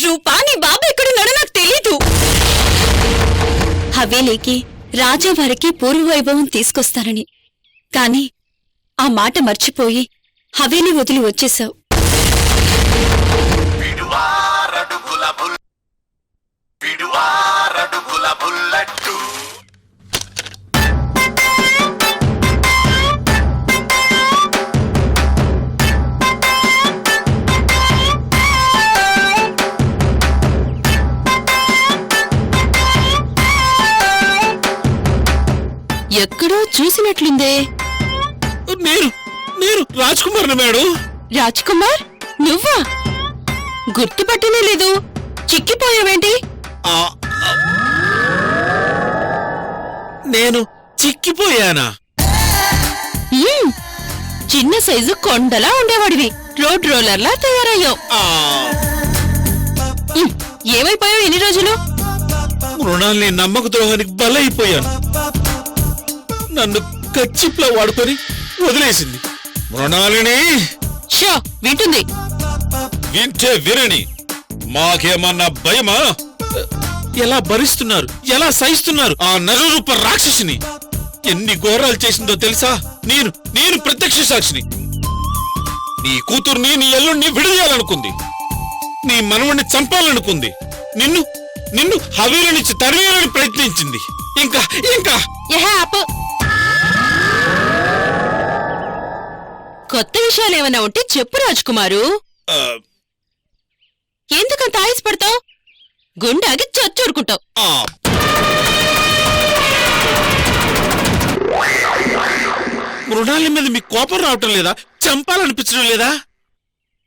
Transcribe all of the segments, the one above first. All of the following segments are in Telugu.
రూపా, నీ బాబు ఎక్కడున్నాడో నాకు తెలీదు. హవేలీకి రాజావారికి పూర్వవైభవం తీసుకొస్తానని, కాని ఆ మాట మర్చిపోయి హవేలీ వదిలి వచ్చేశావు. ఎక్కడో చూసినట్లుందే. నేను రాజ్కుమార్ మేడం. రాజ్కుమార్, నువ్వా? గుర్తుపట్టనే లేదు. చిక్కిపోయావేంటి? నేను చిక్కిపోయానా? చిన్న సైజు కొండలా ఉండేవాడివి రోడ్ రోలర్లా తయారయ్యావు. ఏమైపోయావు ఇన్ని రోజులు? మృణాల్ని నమ్మక ద్రోహానికి బలైపోయాను. నన్ను కచ్చిప్లా వాడుకొని వదిలేసింది. మృణాలిని షో వింటుంది. వింటే వినని, మాకేమన్నా భయమా? ఎలా భరిస్తున్నారు, ఎలా సహిస్తున్నారు ఆ నరరూప రాక్షసిని? ఎన్ని ఘోరాలు చేసిందో తెలుసా? నేను ప్రత్యక్ష సాక్షిని. నీ కూతుర్ని, నీ ఎల్లుణ్ణి విడదీయాలనుకుంది. నీ మనవణ్ణి చంపాలనుకుంది. నిన్ను హవేలి నుంచి తరివేయాలని ప్రయత్నించింది. ఇంకా కొత్త విషయాలేమన్నా ఉంటే చెప్పు రాజ్కుమారు. ఎందుకంత ఆయాసపడతావు? గుండాగి చచ్చూరుకుంటావు. మృణాలి మీద మీకు కోపం రావటం లేదా? చంపాలనిపించడం లేదా?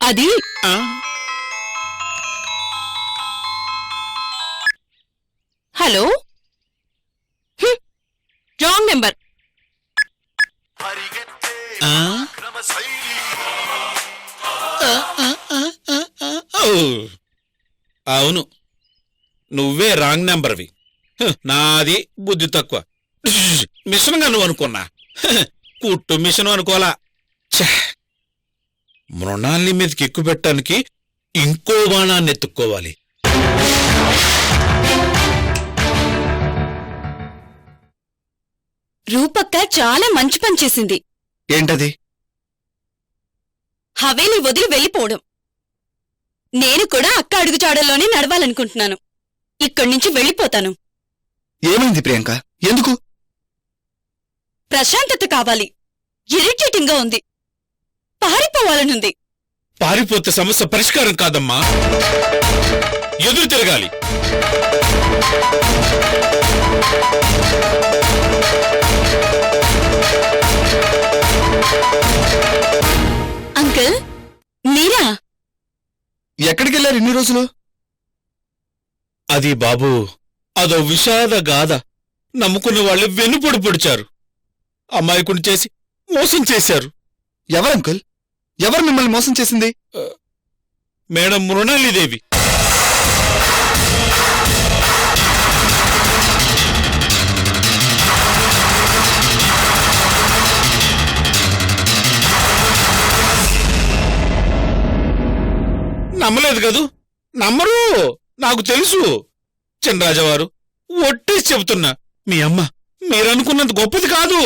అది హలో, రాంగ్ నెంబర్. అవును, నువ్వే రాంగ్ నెంబర్వి. నాది బుద్ధి తక్కువ. మిషన్గా నువ్వు అనుకున్నా, కుట్టు మిషన్ అనుకోలా. మృణాల్ని మీదకి ఎక్కువ పెట్టడానికి ఇంకో బాణాన్ని ఎత్తుక్కోవాలి. రూపక్క చాలా మంచి పని చేసింది. ఏంటది? హవేలి వదిలి వెళ్ళిపోవడం. నేను కూడా అక్క అడుగుచాడల్లోనే నడవాలనుకుంటున్నాను. ఇక్కడి నుంచి వెళ్ళిపోతాను. ఏమైంది ప్రియాంక? ఎందుకు? ప్రశాంతత కావాలి. ఇరిటేటింగ్ గా ఉంది. పారిపోవాలనుంది. పారిపోతే సమస్య పరిష్కారం కాదమ్మా, ఎదురు తిరగాలి. అంకుల్, మీరా? ఎక్కడికెళ్ళారు ఇన్ని రోజులు? అది బాబూ, అదో విషాద గాథ. నమ్ముకున్న వాళ్ళు వెన్నుపొడి పొడిచారు. అమాయకుని చేసి మోసం చేశారు. ఎవరంకుల్? ఎవరు మిమ్మల్ని మోసం చేసింది? మేడం మృణాలిదేవి. నమ్మలేదు కదూ? నమ్మరు, నాకు తెలుసు. చినరాజవారు, ఒట్టేసి చెబుతున్నా, మీ అమ్మ మీరనుకున్నంత గొప్పది కాదు.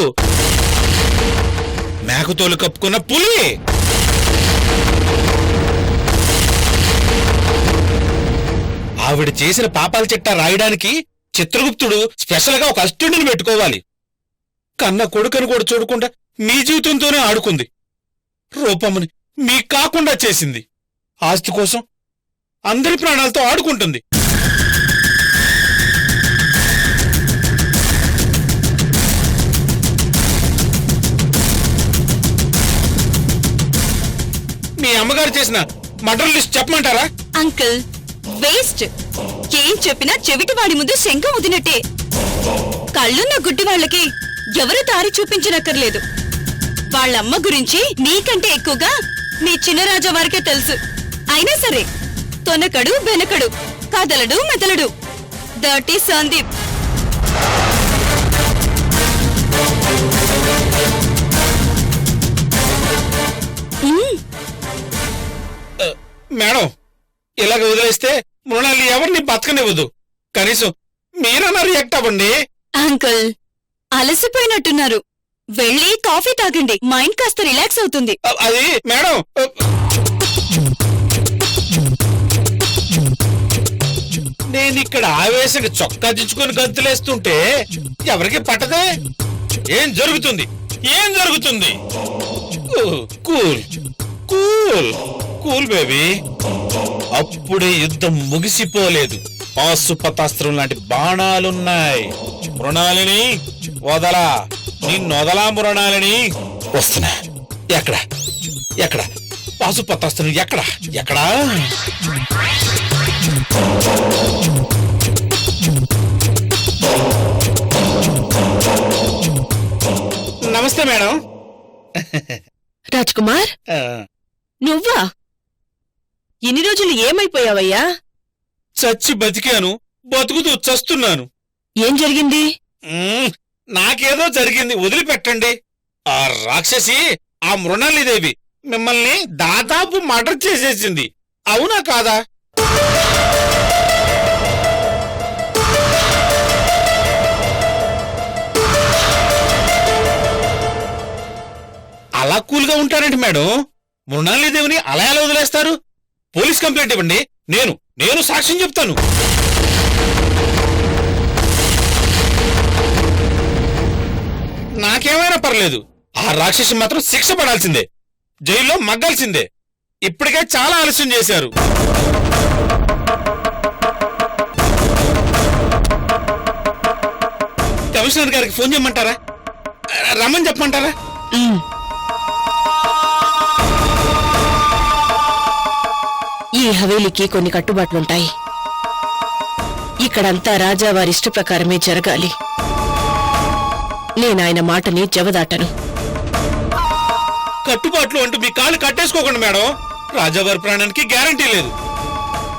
మేకతోలు కప్పుకున్న పులి. ఆవిడ చేసిన పాపాల చిట్టా రాయడానికి చిత్రగుప్తుడు స్పెషల్ గా ఒక అసిస్టెంట్ని పెట్టుకోవాలి. కన్న కొడుకని కూడా చూడకుండా మీ జీవితంతోనే ఆడుకుంది. రూపమ్మని మీకు కాకుండా చేసింది. ఆస్తి కోసం అందరి ప్రాణాలతో ఆడుకుంటుంది. మీ అమ్మగారు చేసిన మర్డర్ లిస్ట్ చెప్పమంటారా? Uncle, waste. ఏం చెప్పినా చెవిటి వాడి ముందు శంఖం ఉదినట్టే. కళ్ళున్న గుడ్డి వాళ్ళకి ఎవరు దారి చూపించనక్కర్లేదు. వాళ్ళమ్మ గురించి నీకంటే ఎక్కువగా మీ చిన్నరాజా వారికే తెలుసు. అయినా సరే తొనకడు వెనకడు, కదలడు మెదలడు. That is Sandeep. మేడం, ఇలాగ వదిలేస్తే మృణాలి ఎవరిని బతకనివ్వదు. కనీసం మీరన్నా రియాక్ట్ అవ్వండి. అంకుల్ అలసిపోయినట్టున్నారు, వెళ్ళి కాఫీ తాగండి, మైండ్ కాస్త రిలాక్స్ అవుతుంది. అది మేడం, నేనిక్కడ ఆవేశంగా చొక్కా దించుకొని గంతులేస్తుంటే ఎవరికి పట్టదే. ఏం జరుగుతుంది, ఏం జరుగుతుంది? Cool cool cool baby. అప్పుడే యుద్ధం ముగిసిపోలేదు. పాశుపతాస్త్రం లాంటి బాణాలున్నాయి. మృణాలిని వదలా, నిన్నొదలా మృణాలిని. వస్తున్నా. ఎక్కడ ఎక్కడ పాశుపతాస్త్రం? ఎక్కడ ఎక్కడా? నమస్తే మేడం. రాజ్ కుమార్, నువ్వా? ఇన్ని రోజులు ఏమైపోయావయ్యా? చచ్చి బతికాను, బతుకుతూ చస్తున్నాను. ఏం జరిగింది? నాకేదో జరిగింది, వదిలిపెట్టండి. ఆ రాక్షసి, ఆ మృణాలిదేవి మిమ్మల్ని దాదాపు మర్డర్ చేసేసింది. అవునా కాదా? అలా కూల్గా ఉంటారండి మేడం. మృణాలిదేవిని అలా ఎలా వదిలేస్తారు? పోలీస్ కంప్లైంట్ ఇవ్వండి, నేను సాక్ష్యం చెప్తాను. నాకేమైనా పర్లేదు, ఆ రాక్షసి మాత్రం శిక్ష పడాల్సిందే, జైల్లో మగ్గాల్సిందే. ఇప్పటికే చాలా ఆలస్యం చేశారు. కమిషనర్ గారికి ఫోన్ చేయమంటారా? రమ్మని చెప్పమంటారా? ఈ హవేలీకి కొన్ని కట్టుబాట్లుంటాయి. ఇక్కడంతా రాజావారి ఇష్ట ప్రకారమే జరగాలి. నేనాయన మాటని జవదాటను. కట్టుబాట్లు అంటూ మీ కాళ్ళు కట్టేసుకోకండి మేడం. రాజావారి ప్రాణానికి గ్యారంటీ లేదు.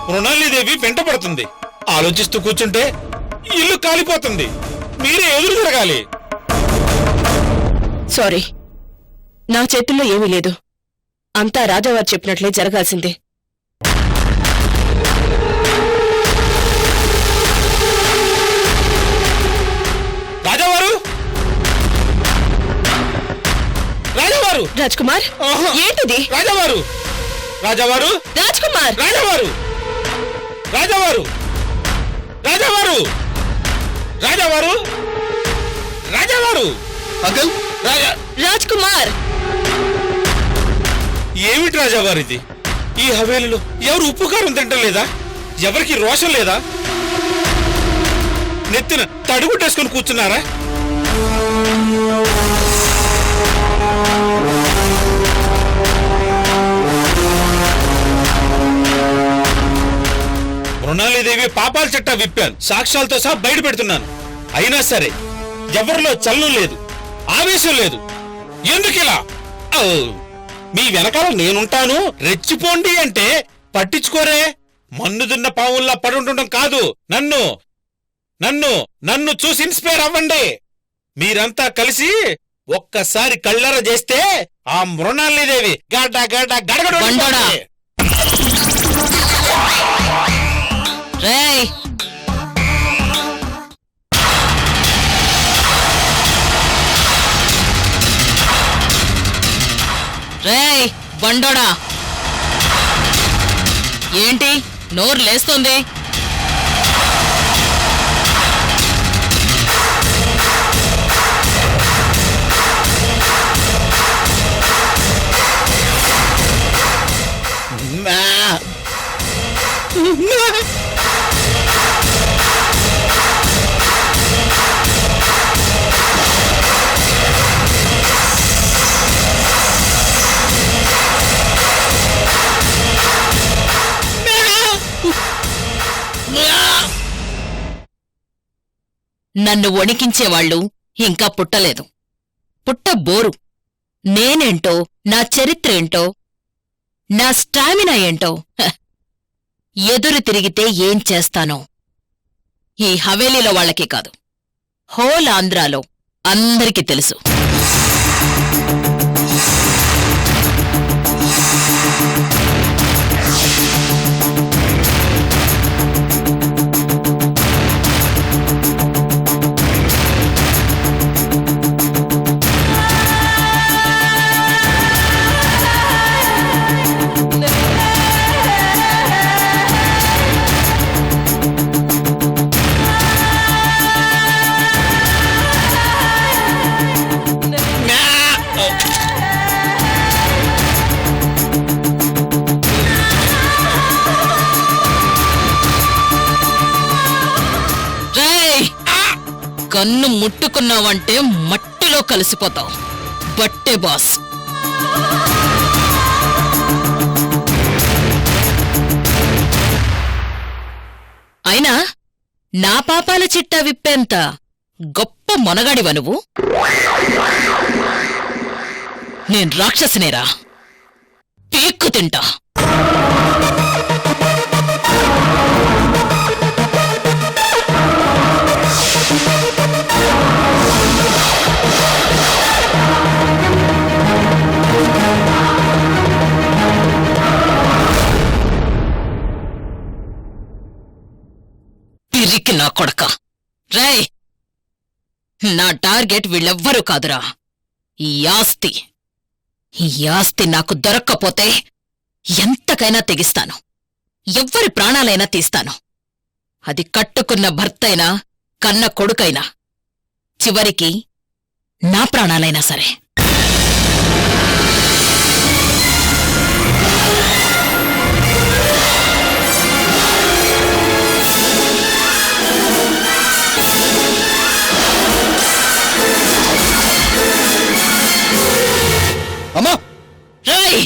మృణాలిదేవి వెంట పడుతుంది. ఆలోచిస్తూ కూర్చుంటే ఇల్లు కాలిపోతుంది. మీరే ఎదురు జరగాలి. సారీ, నా చేతుల్లో ఏమీ లేదు. అంతా రాజావారు చెప్పినట్లే జరగాల్సిందే. రాజావారు, రాజావారు, రాజ్ కుమార్, ఏంటిది? రాజావారు, రాజావారు, రాజ్ కుమార్, రాజావారు, రాజావారు, రాజావారు, రాజావారు, రాజావారు. అంకుల్, రాజ్ కుమార్. ఏమిటి రాజావారు ఇది? ఈ హవేలీలో ఎవరు ఉప్పు కారం తింటలేదా? ఎవరికి రోషం లేదా? నెత్తిన తడుగుట్టేసుకుని కూర్చున్నారా? మృణాలిదేవి పాపాల చట్టా విప్పాను, సాక్ష్యాలతో సహా బయట పెడుతున్నాను. అయినా సరే ఎవరిలో చలనం లేదు, ఆవేశం లేదు. ఎందుకిలా? మీ వెనకాల నేనుంటాను, రెచ్చిపోండి అంటే పట్టించుకోరే. మన్నుదున్న పావుల్లా పడుండటం కాదు. నన్ను నన్ను నన్ను చూసి ఇన్స్పైర్ అవ్వండి. మీరంతా కలిసి ఒక్కసారి కళ్ళర చేస్తే ఆ మృణాలిదేవి గడ్డ గడ్డ గడగడ. రేయ్, రేయ్ బండోడా, ఏంటి నోరు లేస్తుంది? నన్ను వణికించేవాళ్లు ఇంకా పుట్టలేదు. పుట్టబోరు. నేనేంటో, నా చరిత్రేంటో, నా స్టామినా ఏంటో ఎదురు తిరిగితే ఏం చేస్తానో ఈ హవేలీలో వాళ్ళకే కాదు, హోల్ ఆంధ్రాలో అందరికీ తెలుసు. నన్ను ముట్టుకున్నావంటే మట్టిలో కలిసిపోతావు. బట్టే బాస్. అయినా నా పాపాల చిట్టా విప్పేంత గొప్ప మొనగాడివ నువ్వు? నేను రాక్షసునేరా, పీక్కు తింటా. పిరికి నా కొడక. రేయ్, నా టార్గెట్ వీళ్ళెవ్వరూ కాదురా, ఈ ఆస్తి. ఈ ఆస్తి నాకు దొరక్కపోతే ఎంతకైనా తెగిస్తాను, ఎవ్వరి ప్రాణాలైనా తీస్తాను. అది కట్టుకున్న భర్తైనా కన్న కొడుకైనా, చివరికి నా ప్రాణాలైనా సరే. అమ్మా రేయ్,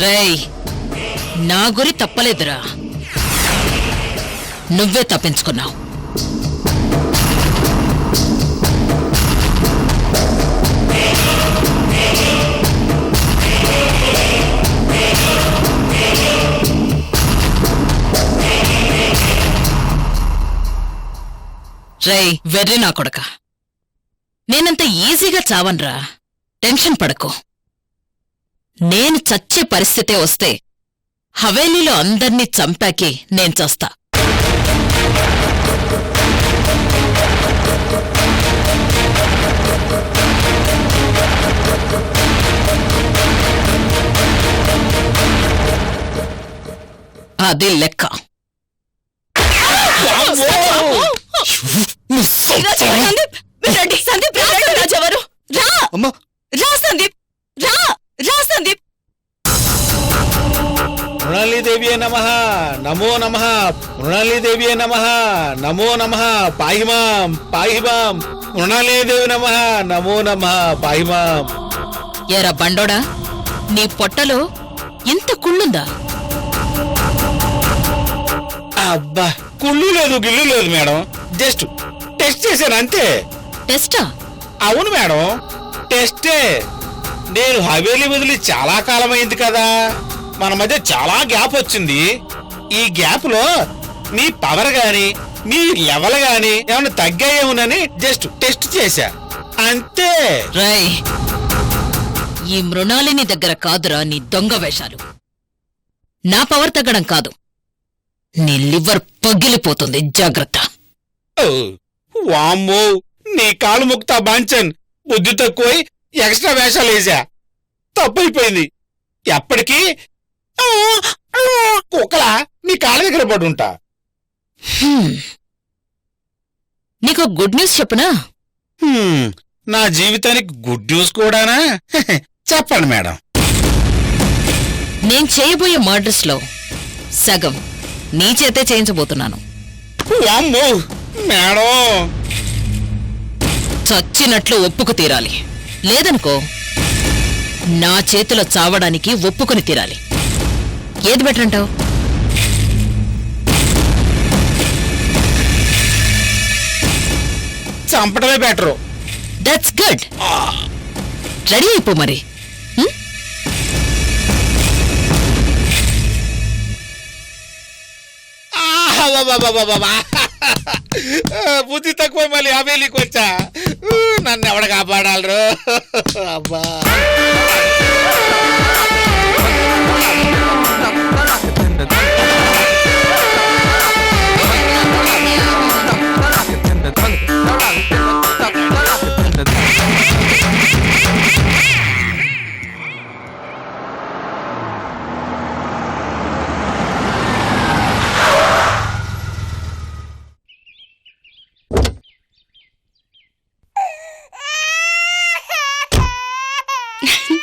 రేయ్, నా గురి తప్పలేదురా, నువ్వే తప్పించుకున్నావు. రేయ్ వెర్రి నా కొడక, నేనంత ఈజీగా చావన్రా, టెన్షన్ పడకు. నేను చచ్చే పరిస్థితే వస్తే హవేలీలో అందర్నీ చంపాకే నేను చస్తా. అది లెక్క. సందీప్ రాజెవరు? రా అమ్మా రా సందీప్, రా రా సందీప్. మృణాళీదేవియే నమః, నమో నమః. మృణాళీదేవియే నమః, నమో నమః. పాహిమాం పాహిమాం. మృణాళీదేవి నమః, నమో నమః. పాహిమాం. ఏరా బండోడా, నీ పొట్టలో ఇంత కుళ్ళుందా? అబ్బా, కుళ్ళు లేదు గిల్లు లేదు మేడం, జస్ట్ టెస్ట్ చేశాను అంతే. టెస్టా? అవును మేడం, టెస్టే. నేను హవేలీ వదిలి చాలా కాలమైంది కదా, మన మధ్య చాలా గ్యాప్ వచ్చింది. ఈ గ్యాప్ లో మీ పవర్ గాని మీ లెవెల్ గాని ఏమైనా తగ్గాయేమోనని జస్ట్ టెస్ట్ చేశా అంతే. రై, ఈ మృణాలిని దగ్గర కాదురా నీ దొంగ వేషాలు. నా పవర్ తగ్గడం కాదు, నీ లివర్ పగిలిపోతుంది, జాగ్రత్త. ఓ, వామ్మో, నీ కాలు ముక్తా బాంచన్. బుద్ధి తక్కువై ఎక్స్ట్రా వేషాలు వేసా, తప్పైపోయింది. ఎప్పటికీ కుక్కలా నీ కాళ్ళ దగ్గర పడుంటా. నీకు గుడ్ న్యూస్ చెప్పునా? నా జీవితానికి గుడ్ న్యూస్ కూడానా? చెప్పండి మేడం. నేను చేయబోయే మర్డర్స్ లో సగం నీ చేతే చేయించబోతున్నాను. వామ్మో మేడం, చచ్చినట్లు ఒప్పుకు తీరాలి, లేదనుకో నా చేతిలో చావడానికి ఒప్పుకుని తీరాలి. ఏది బెటర్ అంటావు? చంపడమే బెటరు. That's good. రెడీ అయిపో మరి. బుద్ధి తక్కువ మళ్ళీ హవేలీకి వచ్చా. నన్ను ఎవడ కాపాడాలరు? అబ్బా,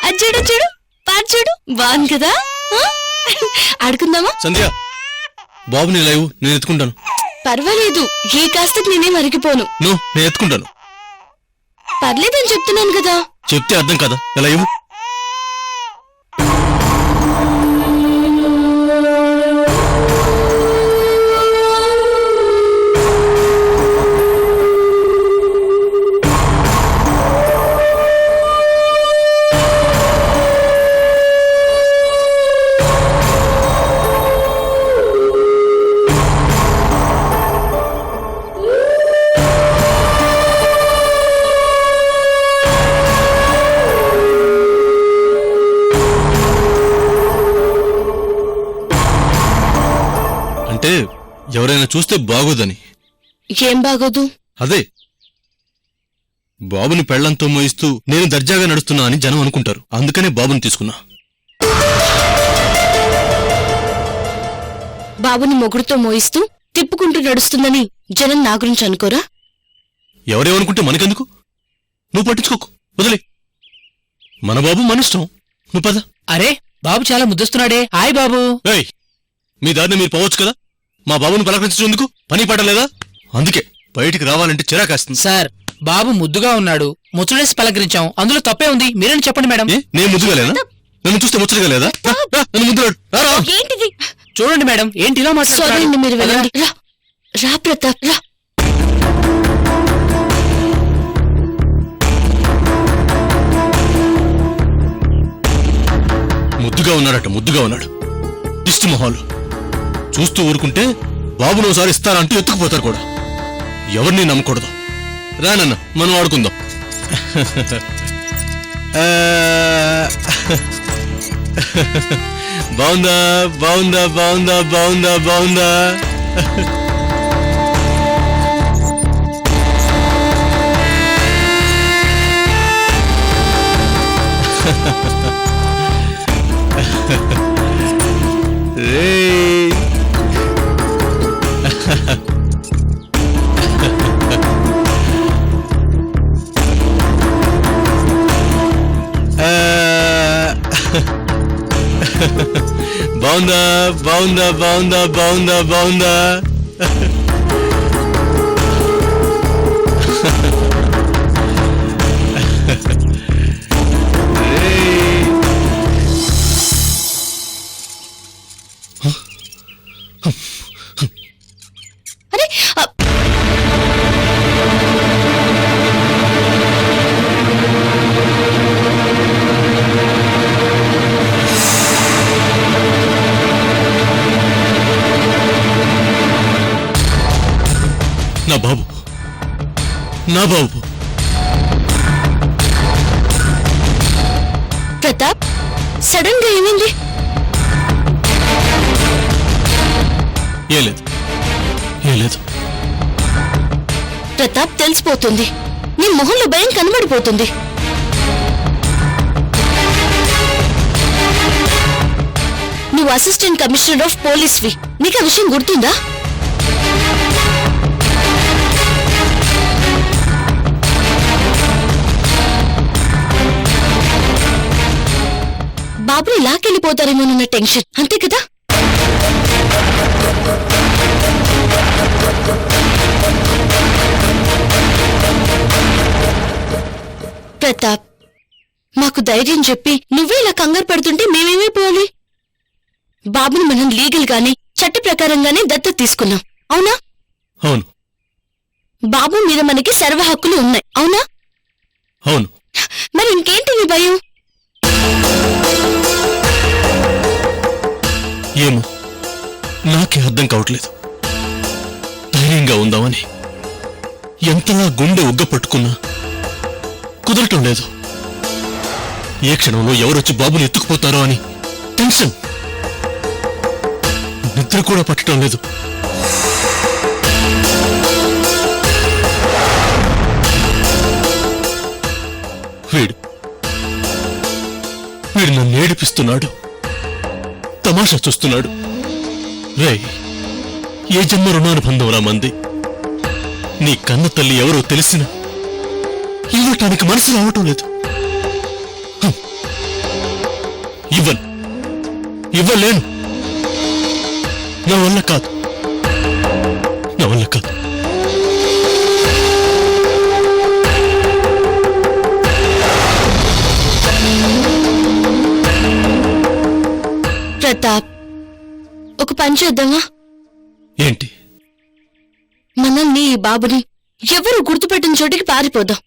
అది చూడు చూడు పాట చూడు బాగుంది కదా ఆ? ఆడుకుందామా? సంధ్య బాబుని లైవ్ నేను ఎత్తుకుంటాను. పర్వాలేదు, ఈ కాస్త నేనే మరిగిపోను. నేను ఎత్తుకుంటాను. పర్లేదని చెప్తున్నాను కదా. చెప్తే అర్థం కదా, ఎలా ఇవ్వు. అంటే ఎవరైనా చూస్తే బాగోదని. ఏం బాగోదు? అదే బాబుని పెళ్లంతో మోయిస్తూ నేను దర్జాగా నడుస్తున్నా అని జనం అనుకుంటారు. అందుకనే బాబుని తీసుకున్నా. బాబుని మొగుడుతో మోయిస్తూ తిప్పుకుంటూ నడుస్తుందని జనం నా గురించి అనుకోరా? ఎవరేమనుకుంటే మనకెందుకు? నువ్వు పట్టించుకోకు, వదిలే. మన బాబు మన ఇష్టం. నువ్వు పద. అరే బాబు చాలా ముద్దొస్తున్నాడే. హాయ్ బాబు. ఏయ్, మీ దారిని మీరు పోవచ్చు కదా. మా బాబుని పలకరించేందుకు పని పడలేదా? అందుకే బయటికి రావాలంటే చిరాకేస్తుంది. సార్ బాబు ముద్దుగా ఉన్నాడు, ముచ్చటేసి పలకరించాం, అందులో తప్పే ఉంది. మీరేని చెప్పండి మేడం. నేను ముద్దుగా లేనా? నన్ను చూస్తే ముచ్చటగా లేదా? నన్ను ముద్దులాడు. ఏంటిది? చూడండి మేడం, ఏంటి ఇలా సారీ మాట్లాడుతున్నారు? అండి, మీరు వెళ్ళండి. రా రా ప్రతాప్ రా. ముద్దుగా ఉన్నాడట, ముద్దుగా ఉన్నాడు. దిష్టి మొహాలు చూస్తూ ఊరుకుంటే బాబును ఒకసారి ఇస్తారా అంటూ ఎత్తుకుపోతారు కూడా. ఎవరిని నమ్మకూడదు. రానన్న, మనం ఆడుకుందాం. బాగుందా బాగుందా బాగుందా బాగుందా బాగుందా? రేయ్. బాగుందా బాగుందా బాగుందా బాగుందా బాగుందా? అరే నా బాబు, నా బాబు. ప్రతాప్ సడన్ గా ఏమైంది? ఏం లేదు, ఏం లేదు. ప్రతాప్ తెలిసిపోతుంది, నీ మొహంలో భయం కనబడిపోతుంది. నువ్వు అసిస్టెంట్ కమిషనర్ ఆఫ్ పోలీస్వి, నీకు ఆ విషయం గుర్తుందా? బాబుని లాకెళ్ళిపోతారేమోనన్న టెన్షన్, అంతే కదా? ప్రతాప్, మాకు ధైర్యం చెప్పి నువ్వే ఇలా కంగారు పడుతుంటే మేమేమైపోవాలి? బాబుని మనం లీగల్ గానే చట్ట ప్రకారంగానే దత్తత తీసుకున్నాం, అవునా? అవును బాబు మీద మనకి సర్వ హక్కులు ఉన్నాయి, అవునా? అవును. మరి ఇంకేంటి నీ భయం? ఏమో, నాకే అర్థం కావట్లేదు. ధైర్యంగా ఉందామని ఎంతలా గుండె ఉగ్గ పట్టుకున్నా కుదరటం లేదు. ఏ క్షణంలో ఎవరొచ్చి బాబుని ఎత్తుకుపోతారో అని టెన్షన్. నిద్ర కూడా పట్టడం లేదు. వీడు నన్ను ఏడిపిస్తున్నాడు, తమాషా చూస్తున్నాడు. రేయ్, ఏ జన్మ రుణానుబంధం రా మంది. నీ కన్న తల్లి ఎవరో తెలిసినా ఇవ్వటానికి మనసు రావటం లేదు. ఇవ్వలేను. నా వల్ల కాదు, నా వల్ల కాదు. ప్రతాప్, ఒక పని చేద్దామా? ఏంటి? మనల్ని ఈ బాబుని ఎవరు గుర్తుపెట్టిన చోటికి పారిపోదాం.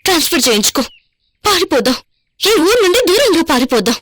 ట్రాన్స్ఫర్ చేయించుకో. పారిపోదాం. ఈ ఊరు నుండి దూరంగా పారిపోదాం.